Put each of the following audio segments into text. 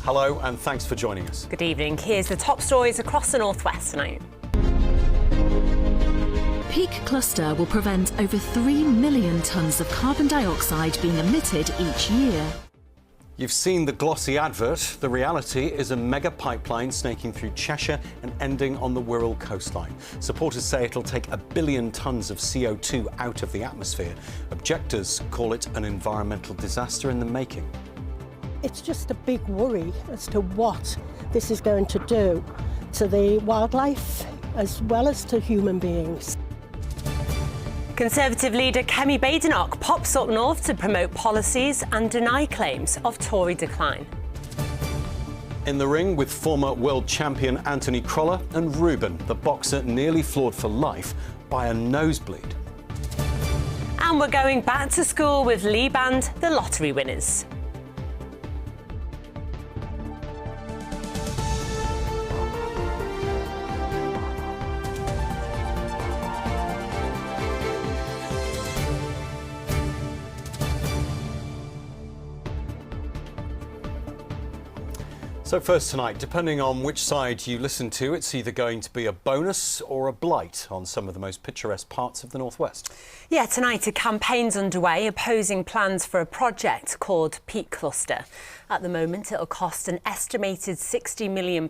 Hello and thanks for joining us. Good evening. Here's the top stories across the northwest tonight. Peak cluster will prevent over 3 million tonnes of carbon dioxide being emitted each year. You've seen the glossy advert. The reality is a mega pipeline snaking through Cheshire and ending on the Wirral coastline. Supporters say it'll take 1 billion tonnes of CO2 out of the atmosphere. Objectors call it an environmental disaster in the making. It's just a big worry as to what this is going to do to the wildlife as well as to human beings. Conservative leader Kemi Badenoch pops up north to promote policies and deny claims of Tory decline. In the ring with former world champion Anthony Crolla and Ruben, the boxer nearly floored for life by a nosebleed. And we're going back to school with Lee Band, the lottery winners. So first tonight, depending on which side you listen to, it's either going to be a bonus or a blight on some of the most picturesque parts of the northwest. Yeah, tonight a campaign's underway opposing plans for a project called Peak Cluster. At the moment, it'll cost an estimated £60 million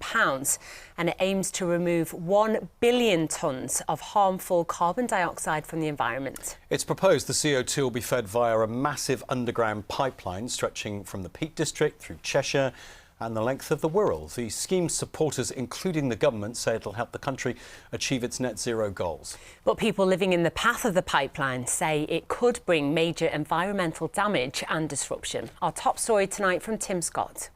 and it aims to remove 1 billion tonnes of harmful carbon dioxide from the environment. It's proposed the CO2 will be fed via a massive underground pipeline stretching from the Peak District through Cheshire and the length of the Wirral. The scheme's supporters, including the government, say it'll help the country achieve its net zero goals. But people living in the path of the pipeline say it could bring major environmental damage and disruption. Our top story tonight from Tim Scott.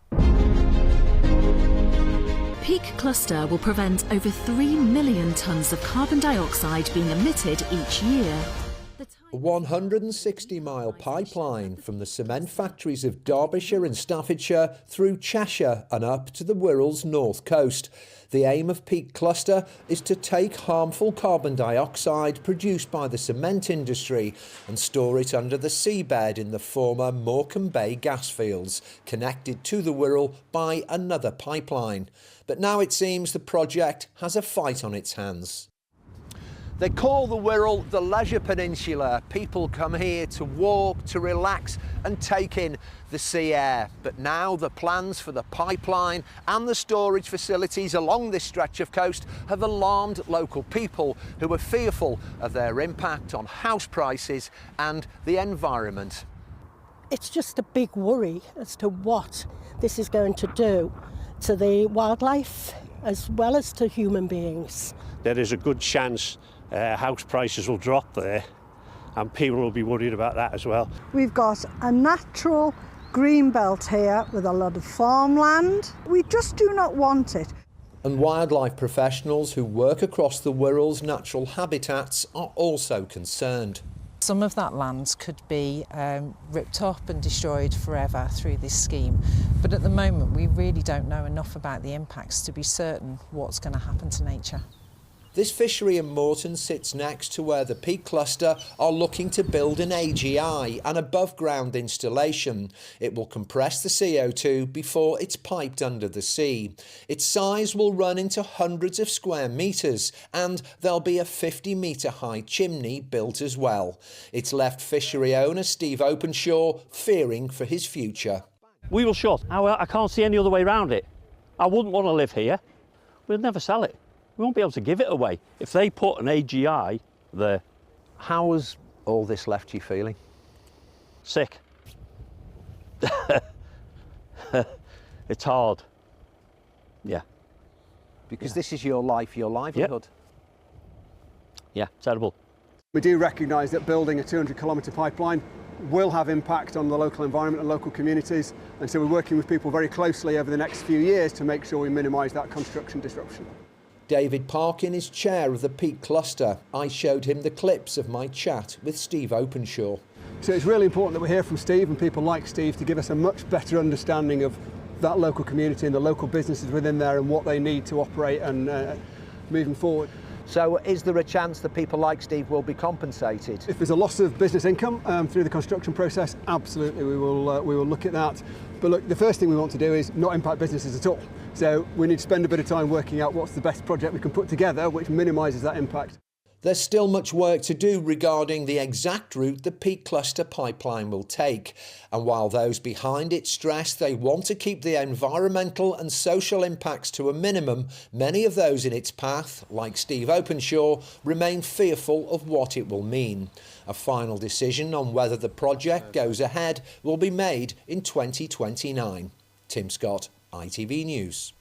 Peak cluster will prevent over 3 million tonnes of carbon dioxide being emitted each year. A 160-mile pipeline from the cement factories of Derbyshire and Staffordshire through Cheshire and up to the Wirral's north coast. The aim of Peak Cluster is to take harmful carbon dioxide produced by the cement industry and store it under the seabed in the former Morecambe Bay gas fields, connected to the Wirral by another pipeline. But now it seems the project has a fight on its hands. They call the Wirral the Leisure Peninsula. People come here to walk, to relax and take in the sea air. But now the plans for the pipeline and the storage facilities along this stretch of coast have alarmed local people who are fearful of their impact on house prices and the environment. It's just a big worry as to what this is going to do to the wildlife as well as to human beings. There is a good chance house prices will drop there and people will be worried about that as well. We've got a natural green belt here with a lot of farmland. We just do not want it. And wildlife professionals who work across the Wirral's natural habitats are also concerned. Some of that land could be ripped up and destroyed forever through this scheme. But at the moment, we really don't know enough about the impacts to be certain what's going to happen to nature. This fishery in Moreton sits next to where the Peak Cluster are looking to build an AGI, an above-ground installation. It will compress the CO2 before it's piped under the sea. Its size will run into hundreds of square metres and there'll be a 50-metre high chimney built as well. It's left fishery owner Steve Openshaw fearing for his future. We will shut. I can't see any other way around it. I wouldn't want to live here. We'll never sell it. We won't be able to give it away. If they put an AGI there. How has all this left you feeling? Sick. It's hard. Yeah. Because this is your life, your livelihood. Yeah, terrible. We do recognise that building a 200-kilometre pipeline will have impact on the local environment and local communities, and so we're working with people very closely over the next few years to make sure we minimise that construction disruption. David Parkin is chair of the Peak Cluster. I showed him the clips of my chat with Steve Openshaw. So it's really important that we hear from Steve and people like Steve to give us a much better understanding of that local community and the local businesses within there and what they need to operate and moving forward. So is there a chance that people like Steve will be compensated? If there's a loss of business income through the construction process, absolutely we will look at that. But look, the first thing we want to do is not impact businesses at all. So we need to spend a bit of time working out what's the best project we can put together which minimises that impact. There's still much work to do regarding the exact route the Peak Cluster pipeline will take. And while those behind it stress they want to keep the environmental and social impacts to a minimum, many of those in its path, like Steve Openshaw, remain fearful of what it will mean. A final decision on whether the project goes ahead will be made in 2029. Tim Scott, ITV News.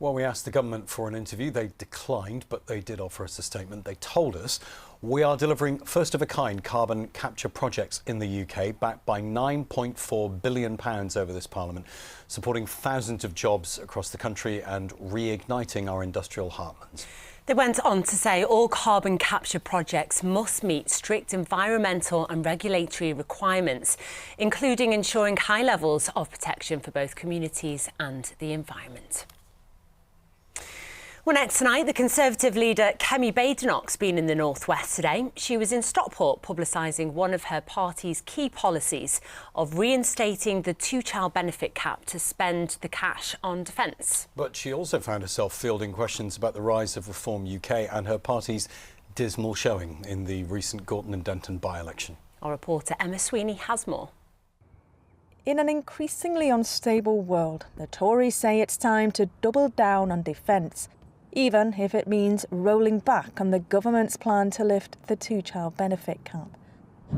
Well, we asked the government for an interview. They declined, but they did offer us a statement. They told us we are delivering first-of-a-kind carbon capture projects in the UK, backed by £9.4 billion over this Parliament, supporting thousands of jobs across the country and reigniting our industrial heartlands. They went on to say all carbon capture projects must meet strict environmental and regulatory requirements, including ensuring high levels of protection for both communities and the environment. Well, next tonight, the Conservative leader Kemi Badenoch's been in the North West today. She was in Stockport publicising one of her party's key policies of reinstating the two-child benefit cap to spend the cash on defence. But she also found herself fielding questions about the rise of Reform UK and her party's dismal showing in the recent Gorton and Denton by-election. Our reporter Emma Sweeney has more. In an increasingly unstable world, the Tories say it's time to double down on defence, even if it means rolling back on the government's plan to lift the two-child benefit cap.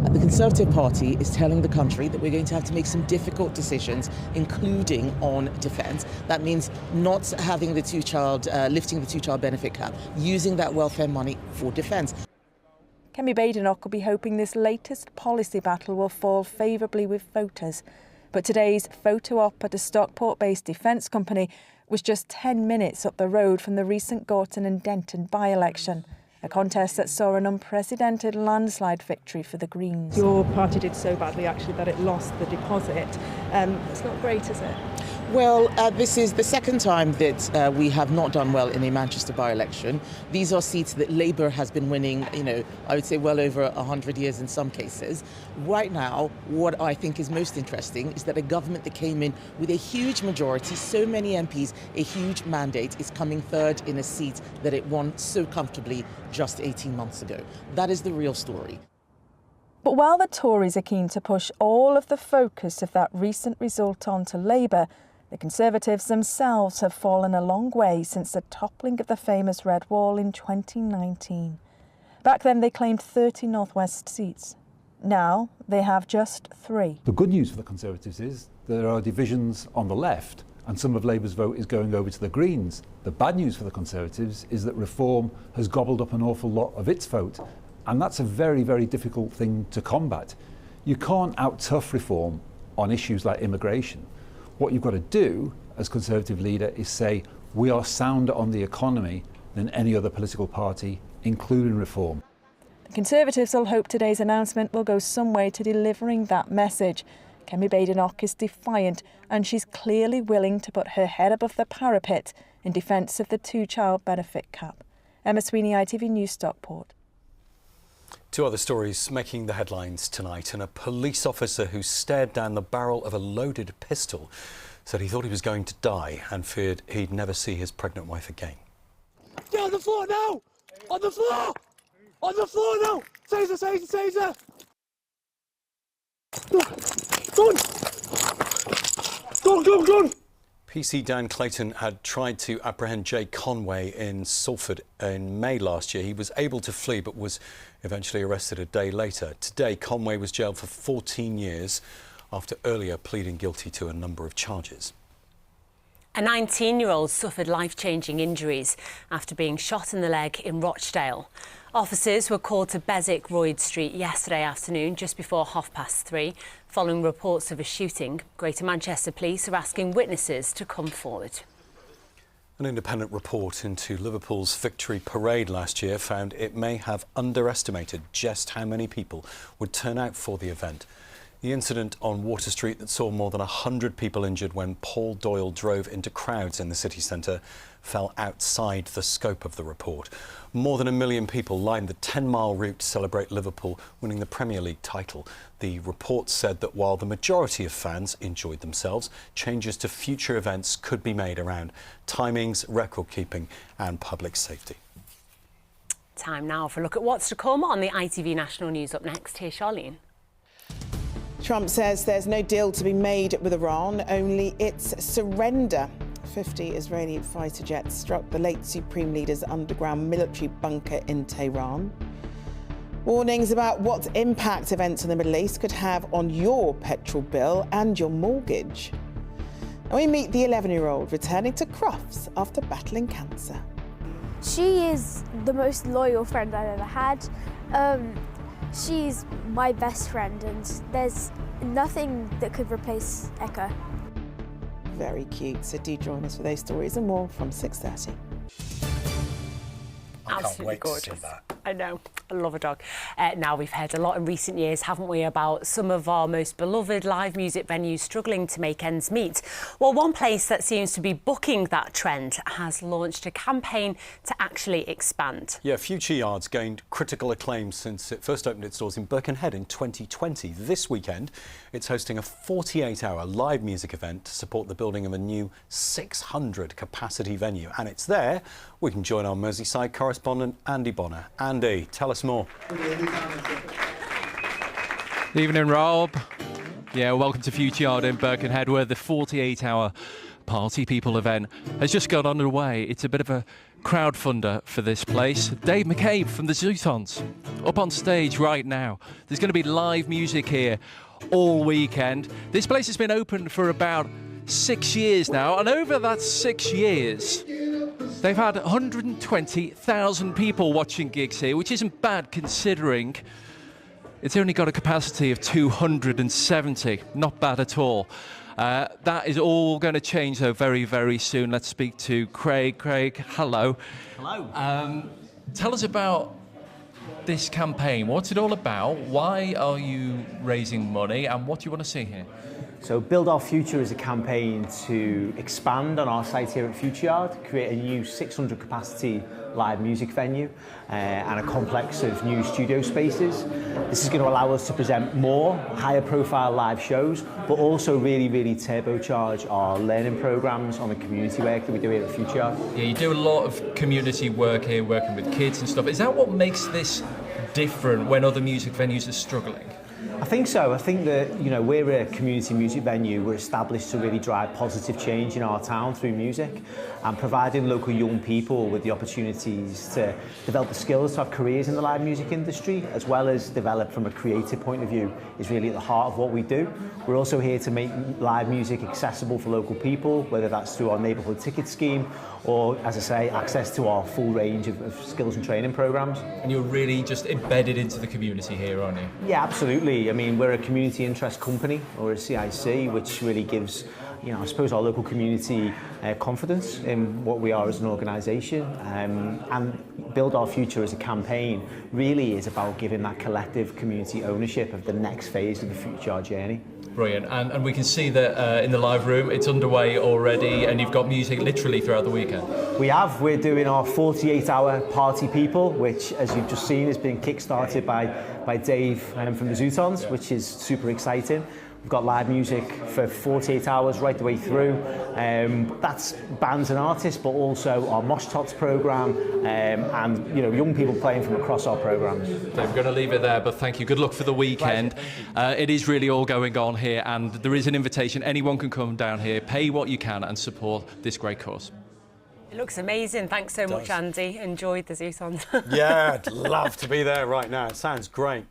The Conservative Party is telling the country that we're going to have to make some difficult decisions, including on defence. That means not having the lifting the two-child benefit cap, using that welfare money for defence. Kemi Badenoch will be hoping this latest policy battle will fall favourably with voters. But today's photo op at a Stockport-based defence company was just 10 minutes up the road from the recent Gorton and Denton by-election, a contest that saw an unprecedented landslide victory for the Greens. Your party did so badly, actually, that it lost the deposit. It's not great, is it? Well, this is the second time that we have not done well in a Manchester by-election. These are seats that Labour has been winning, I would say well over 100 years in some cases. Right now, what I think is most interesting is that a government that came in with a huge majority, so many MPs, a huge mandate, is coming third in a seat that it won so comfortably just 18 months ago. That is the real story. But while the Tories are keen to push all of the focus of that recent result onto Labour, the Conservatives themselves have fallen a long way since the toppling of the famous Red Wall in 2019. Back then they claimed 30 North West seats. Now they have just 3. The good news for the Conservatives is there are divisions on the left and some of Labour's vote is going over to the Greens. The bad news for the Conservatives is that Reform has gobbled up an awful lot of its vote, and that's a very, very difficult thing to combat. You can't out-tough Reform on issues like immigration. What you've got to do as Conservative leader is say, we are sounder on the economy than any other political party, including Reform. The Conservatives will hope today's announcement will go some way to delivering that message. Kemi Badenoch is defiant and she's clearly willing to put her head above the parapet in defence of the two-child benefit cap. Emma Sweeney, ITV News, Stockport. 2 other stories making the headlines tonight, and a police officer who stared down the barrel of a loaded pistol said he thought he was going to die and feared he'd never see his pregnant wife again. Get on the floor now! On the floor! On the floor now! Taser, taser, taser! Go on! Go on, go on, go on! PC Dan Clayton had tried to apprehend Jay Conway in Salford in May last year. He was able to flee but was eventually arrested a day later. Today, Conway was jailed for 14 years after earlier pleading guilty to a number of charges. A 19-year-old suffered life-changing injuries after being shot in the leg in Rochdale. Officers were called to Beswick Royd Street yesterday afternoon, just before 3:30, following reports of a shooting. Greater Manchester Police are asking witnesses to come forward. An independent report into Liverpool's victory parade last year found it may have underestimated just how many people would turn out for the event. The incident on Water Street that saw more than 100 people injured when Paul Doyle drove into crowds in the city centre fell outside the scope of the report. More than 1 million people lined the 10-mile route to celebrate Liverpool winning the Premier League title. The report said that while the majority of fans enjoyed themselves, changes to future events could be made around timings, record keeping and public safety. Time now for a look at what's to come on the ITV National News. Up next, here's Charlene. Trump says there's no deal to be made with Iran, only its surrender. 50 Israeli fighter jets struck the late Supreme Leader's underground military bunker in Tehran. Warnings about what impact events in the Middle East could have on your petrol bill and your mortgage. And we meet the 11-year-old returning to Crufts after battling cancer. She is the most loyal friend I've ever had. She's my best friend and there's nothing that could replace Eka. Very cute. So do join us for those stories and more from 6:30. Absolutely gorgeous. I know, I love a dog. Now, we've heard a lot in recent years, haven't we, about some of our most beloved live music venues struggling to make ends meet. Well, one place that seems to be bucking that trend has launched a campaign to actually expand. Yeah, Future Yards gained critical acclaim since it first opened its doors in Birkenhead in 2020. This weekend, it's hosting a 48-hour live music event to support the building of a new 600-capacity venue. And it's there we can join our Merseyside correspondent, Andy Bonner. Andy, tell us more. Good evening, Rob. Yeah, welcome to Future Yard in Birkenhead, where the 48-hour Party People event has just got underway. It's a bit of a crowdfunder for this place. Dave McCabe from the Zootons up on stage right now. There's going to be live music here all weekend. This place has been open for about 6 years now, and over that 6 years, they've had 120,000 people watching gigs here, which isn't bad considering it's only got a capacity of 270. Not bad at all. That is all going to change, though, very, very soon. Let's speak to Craig. Craig, hello. Hello. Tell us about this campaign. What's it all about? Why are you raising money, and what do you want to see here? So Build Our Future is a campaign to expand on our site here at Future Yard, create a new 600 capacity live music venue and a complex of new studio spaces. This is going to allow us to present more higher profile live shows, but also really turbocharge our learning programs on the community work that we do here at Future Yard. Yeah, you do a lot of community work here, working with kids and stuff. Is that what makes this different when other music venues are struggling? I think so. I think that, you know, we're a community music venue. We're established to really drive positive change in our town through music, and providing local young people with the opportunities to develop the skills to have careers in the live music industry, as well as develop from a creative point of view, is really at the heart of what we do. We're also here to make live music accessible for local people, whether that's through our neighbourhood ticket scheme or, as I say, access to our full range of skills and training programs. And you're really just embedded into the community here, aren't you? Yeah, absolutely. I mean, we're a community interest company, or a CIC, which really gives, you know, I suppose, our local community confidence in what we are as an organisation. And Build Our Future as a campaign really is about giving that collective community ownership of the next phase of the Future journey. Brilliant. And we can see that in the live room, it's underway already, and you've got music literally throughout the weekend. We're doing our 48-hour Party People, which, as you've just seen, has been kick-started by Dave from the Zootons, which is super exciting. We've got live music for 48 hours right the way through. That's bands and artists, but also our Mosh Tots programme, and, you know, young people playing from across our programmes. So I'm going to leave it there, but thank you. Good luck for the weekend. It is really all going on here, and there is an invitation. Anyone can come down here, pay what you can, and support this great cause. It looks amazing. Thanks so much, Andy. Enjoyed the Zootons. Yeah, I'd love to be there right now. It sounds great.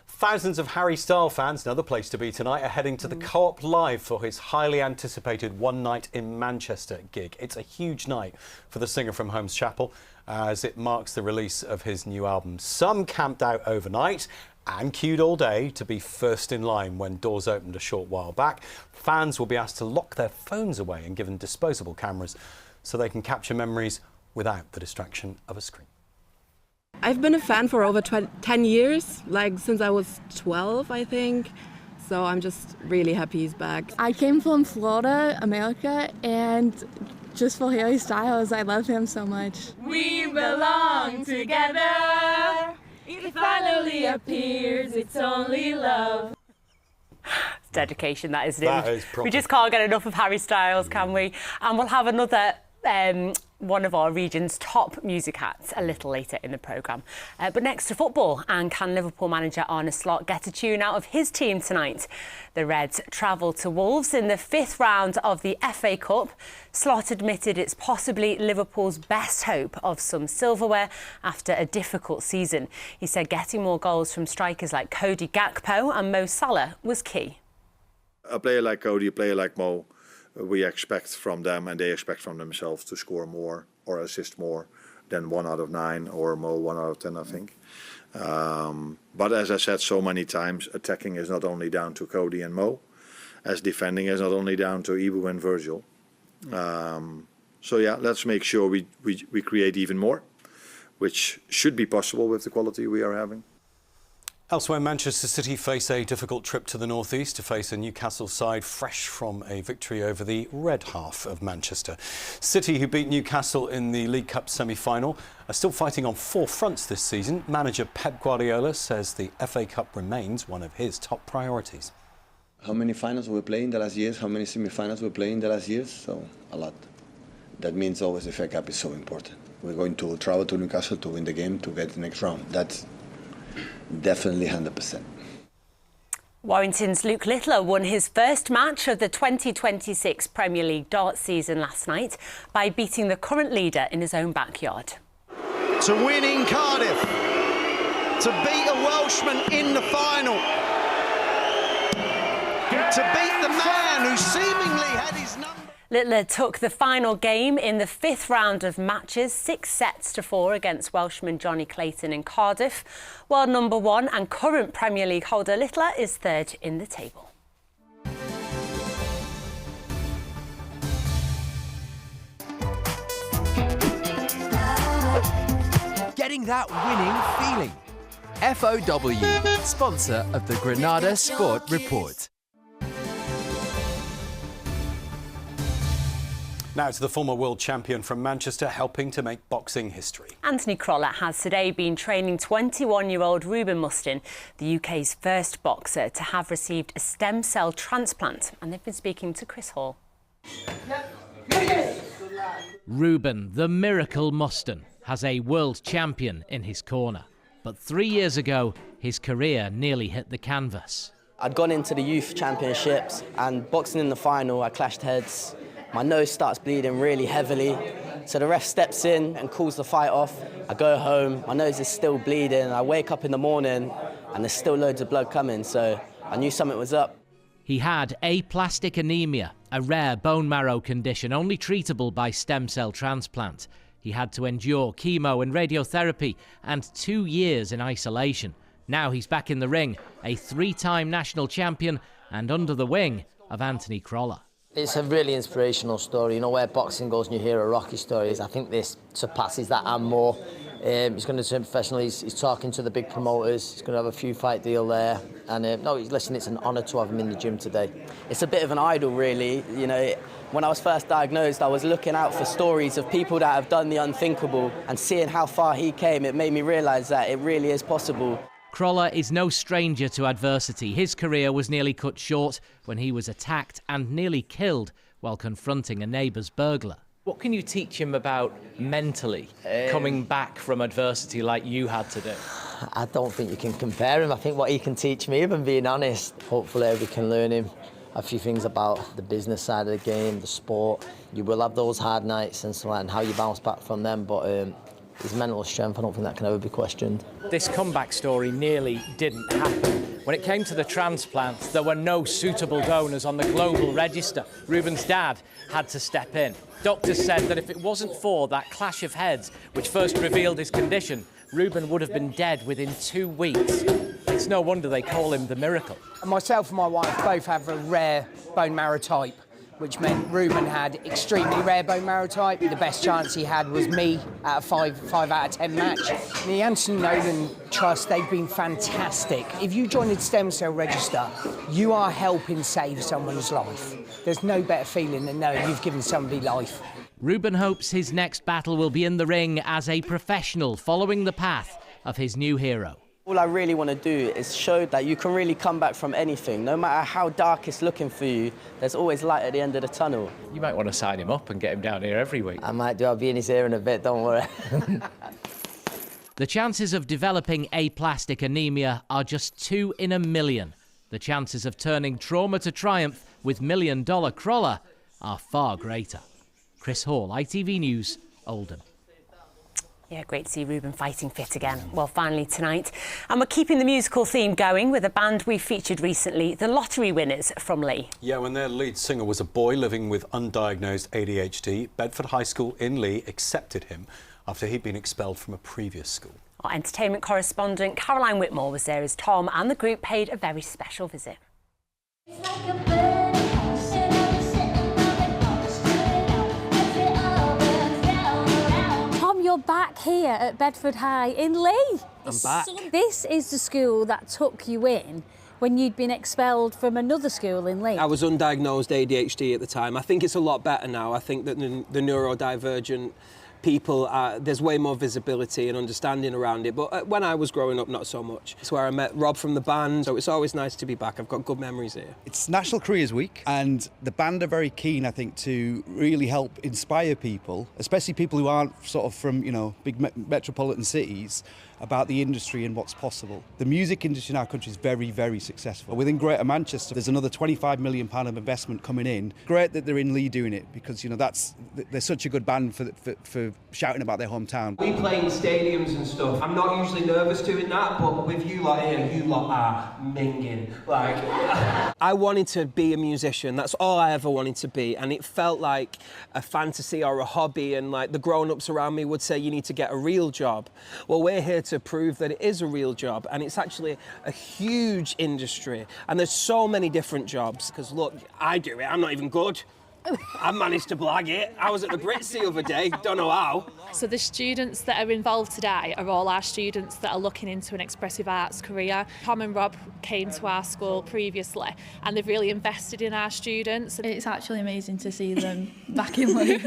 Thousands of Harry Styles fans, another place to be tonight, are heading to the Co-op Live for his highly anticipated One Night in Manchester gig. It's a huge night for the singer from Holmes Chapel, as it marks the release of his new album. Some camped out overnight and queued all day to be first in line when doors opened a short while back. Fans will be asked to lock their phones away and given disposable cameras so they can capture memories without the distraction of a screen. I've been a fan for over 10 years, like since I was 12, I think. so I'm just really happy he's back. I came from Florida, America, and just for Harry Styles, I love him so much. We belong together. It finally appears, it's only love. It's dedication, that isn't That it? is proper. We just can't get enough of Harry Styles, can we? And we'll have another one of our region's top music acts a little later in the programme. But next to football, and can Liverpool manager Arne Slot get a tune out of his team tonight? The Reds travel to Wolves in the 5th round of the FA Cup. Slot admitted it's possibly Liverpool's best hope of some silverware after a difficult season. He said getting more goals from strikers like Cody Gakpo and Mo Salah was key. A player like Cody, a player like Mo, we expect from them and they expect from themselves to score more or assist more than 1 out of 9 or Mo 1 out of 10, I think. But as I said so many times, attacking is not only down to Cody and Mo, as defending is not only down to Ibu and Virgil. So yeah, let's make sure we create even more, which should be possible with the quality we are having. Elsewhere, Manchester City face a difficult trip to the northeast to face a Newcastle side fresh from a victory over the red half of Manchester. City, who beat Newcastle in the League Cup semi-final, are still fighting on 4 fronts this season. Manager Pep Guardiola says the FA Cup remains one of his top priorities. How many finals we played in the last years? How many semi-finals we played in the last years? So, a lot. That means always the FA Cup is so important. We're going to travel to Newcastle to win the game to get the next round. That's definitely 100%. Warrington's Luke Littler won his first match of the 2026 Premier League darts season last night by beating the current leader in his own backyard. To win in Cardiff, to beat a Welshman in the final, to beat the man who seemingly had his number. Littler took the final game in the 5th round of matches, 6-4 against Welshman Johnny Clayton in Cardiff, while number 1 and current Premier League holder Littler is 3rd in the table. Getting that winning feeling. FOW, sponsor of the Granada Sport Report. Now to the former world champion from Manchester, helping to make boxing history. Anthony Crolla has today been training 21-year-old Ruben Mustin, the UK's first boxer to have received a stem cell transplant, and they've been speaking to Chris Hall. Ruben, the miracle Mustin, has a world champion in his corner. But 3 years ago, his career nearly hit the canvas. I'd gone into the youth championships and boxing in the final, I clashed heads. My nose starts bleeding really heavily, so the ref steps in and calls the fight off. I go home, my nose is still bleeding, I wake up in the morning and there's still loads of blood coming, so I knew something was up. He had aplastic anemia, a rare bone marrow condition only treatable by stem cell transplant. He had to endure chemo and radiotherapy and 2 years in isolation. Now he's back in the ring, a 3-time national champion and under the wing of Anthony Crolla. It's a really inspirational story. You know, where boxing goes and you hear a Rocky stories, I think this surpasses that and more. He's going to turn professional. He's talking to the big promoters. He's going to have a few fight deal there. And no, listen, it's an honour to have him in the gym today. It's a bit of an idol, really. You know, when I was first diagnosed, I was looking out for stories of people that have done the unthinkable, and seeing how far he came, it made me realise that it really is possible. Crolla is no stranger to adversity. His career was nearly cut short when he was attacked and nearly killed while confronting a neighbour's burglar. What can you teach him about mentally coming back from adversity like you had to do? I don't think you can compare him. I think what he can teach me, if I'm being honest, hopefully we can learn him a few things about the business side of the game, the sport. You will have those hard nights and so on, and how you bounce back from them, but his mental strength, I don't think that can ever be questioned. This comeback story nearly didn't happen. When it came to the transplant, there were no suitable donors on the global register. Ruben's dad had to step in. Doctors said that if it wasn't for that clash of heads, which first revealed his condition, Ruben would have been dead within 2 weeks. It's no wonder they call him the miracle. Myself and my wife both have a rare bone marrow type. which meant Ruben had extremely rare bone marrow type. The best chance he had was me at a 5 out of 10 match. The Anthony Nolan Trust, they've been fantastic. If you join the stem cell register, you are helping save someone's life. There's no better feeling than knowing you've given somebody life. Ruben hopes his next battle will be in the ring as a professional, following the path of his new hero. All I really want to do is show that you can really come back from anything. No matter how dark it's looking for you, there's always light at the end of the tunnel. You might want to sign him up and get him down here every week. I might do. I'll be in his ear in a bit, don't worry. The chances of developing aplastic anemia are just 2 in a million. The chances of turning trauma to triumph with $1 Million Crawler are far greater. Chris Hall, ITV News, Oldham. Yeah, great to see Ruben fighting fit again. Well, finally tonight. And we're keeping the musical theme going with a band we featured recently, the Lottery Winners from Lee. Yeah, when their lead singer was a boy living with undiagnosed ADHD, Bedford High School in Lee accepted him after he'd been expelled from a previous school. Our entertainment correspondent Caroline Whitmore was there as Tom and the group paid a very special visit. You're back here at Bedford High in Lee. I'm back. This is the school that took you in when you'd been expelled from another school in Lee. I was undiagnosed ADHD at the time. I think it's a lot better now. I think that the neurodivergent people, there's way more visibility and understanding around it. But when I was growing up, not so much. It's where I met Rob from the band, so it's always nice to be back. I've got good memories here. It's National Careers Week, and the band are very keen, I think, to really help inspire people, especially people who aren't sort of from, you know, big metropolitan cities, about the industry and what's possible. The music industry in our country is very, very successful. Within Greater Manchester, there's another £25 million of investment coming in. Great that they're in Lee doing it, because, you know, they're such a good band for shouting about their hometown. We play in stadiums and stuff. I'm not usually nervous doing that, but with you lot here, you lot are minging. Like, I wanted to be a musician. That's all I ever wanted to be, and it felt like a fantasy or a hobby. And like the grown-ups around me would say, you need to get a real job. Well, we're here to prove that it is a real job, and it's actually a huge industry, and there's so many different jobs. Because look, I do it. I'm not even good. I managed to blag it. I was at the Brits the other day, don't know how. So the students that are involved today are all our students that are looking into an expressive arts career. Tom and Rob came to our school previously and they've really invested in our students. It's actually amazing to see them back in Lee.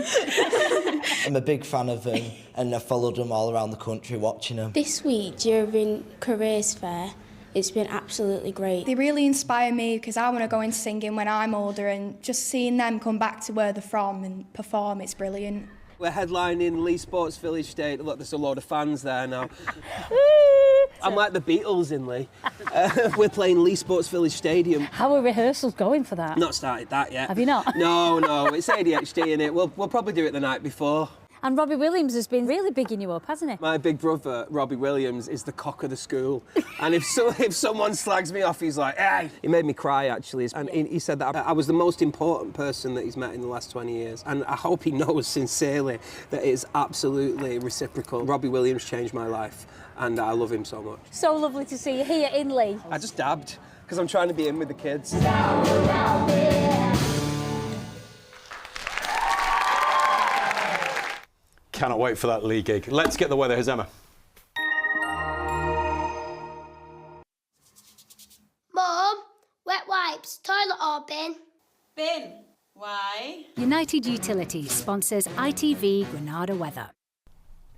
I'm a big fan of them and I've followed them all around the country watching them. This week during Careers Fair, it's been absolutely great. They really inspire me because I want to go into singing when I'm older, and just seeing them come back to where they're from and perform, it's brilliant. We're headlining Lee Sports Village Stadium. Look, there's a load of fans there now. I'm like the Beatles in Lee. We're playing Lee Sports Village Stadium. How are rehearsals going for that? Not started that yet. Have you not? No, it's ADHD in it. We'll probably do it the night before. And Robbie Williams has been really bigging you up, hasn't he? My big brother, Robbie Williams, is the cock of the school. And if someone slags me off, he's like, hey! He made me cry, actually. And he said that I was the most important person that he's met in the last 20 years. And I hope he knows sincerely that it is absolutely reciprocal. Robbie Williams changed my life, and I love him so much. So lovely to see you here in Lee. I just dabbed, because I'm trying to be in with the kids. Cannot wait for that Lee gig. Let's get the weather. Here's Emma. Mum, wet wipes, toilet or bin? Bin. Why? United Utilities sponsors ITV Granada weather.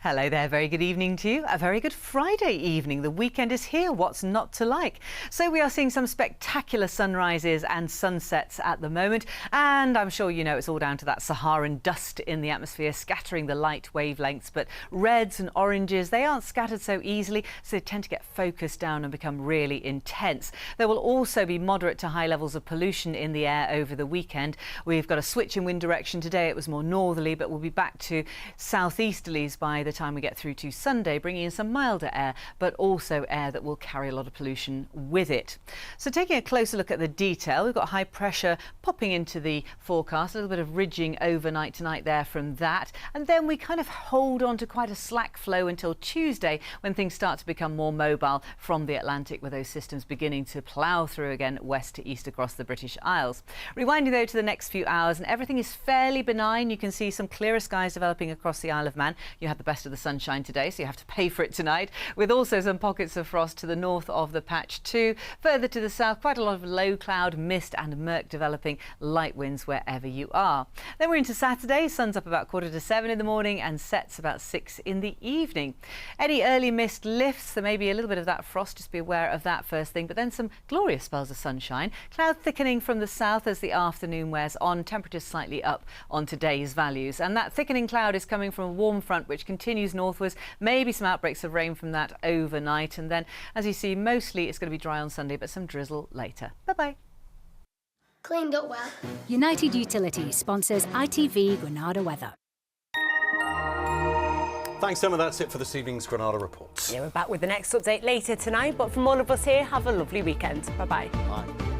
Hello there, very good evening to you. A very good Friday evening. The weekend is here, what's not to like? So we are seeing some spectacular sunrises and sunsets at the moment, and I'm sure you know it's all down to that Saharan dust in the atmosphere scattering the light wavelengths, but reds and oranges, they aren't scattered so easily, so they tend to get focused down and become really intense. There will also be moderate to high levels of pollution in the air over the weekend. We've got a switch in wind direction today. It was more northerly, but we'll be back to southeasterlies by the time we get through to Sunday, bringing in some milder air, but also air that will carry a lot of pollution with it. So taking a closer look at the detail, we've got high pressure popping into the forecast, a little bit of ridging overnight tonight there from that, and then we kind of hold on to quite a slack flow until Tuesday, when things start to become more mobile from the Atlantic, with those systems beginning to plough through again west to east across the British Isles. Rewinding though to the next few hours, and everything is fairly benign. You can see some clearer skies developing across the Isle of Man. You had the best of the sunshine today, so you have to pay for it tonight, with also some pockets of frost to the north of the patch too. Further to the south, quite a lot of low cloud, mist and murk developing, light winds wherever you are. Then we're into Saturday. Sun's up about 6:45 in the morning and sets about 6 in the evening. Any early mist lifts. There may be a little bit of that frost, just be aware of that first thing, but then some glorious spells of sunshine. Cloud thickening from the south as the afternoon wears on, temperatures slightly up on today's values, and that thickening cloud is coming from a warm front which continues northwards. Maybe some outbreaks of rain from that overnight, and then as you see, mostly it's going to be dry on Sunday, but some drizzle later. Bye-bye. Cleaned up well. United Utilities sponsors ITV Granada weather. Thanks, Emma. That's it for this evening's Granada Report. Yeah, we're back with the next update later tonight, but from all of us here, have a lovely weekend. Bye-bye. Bye.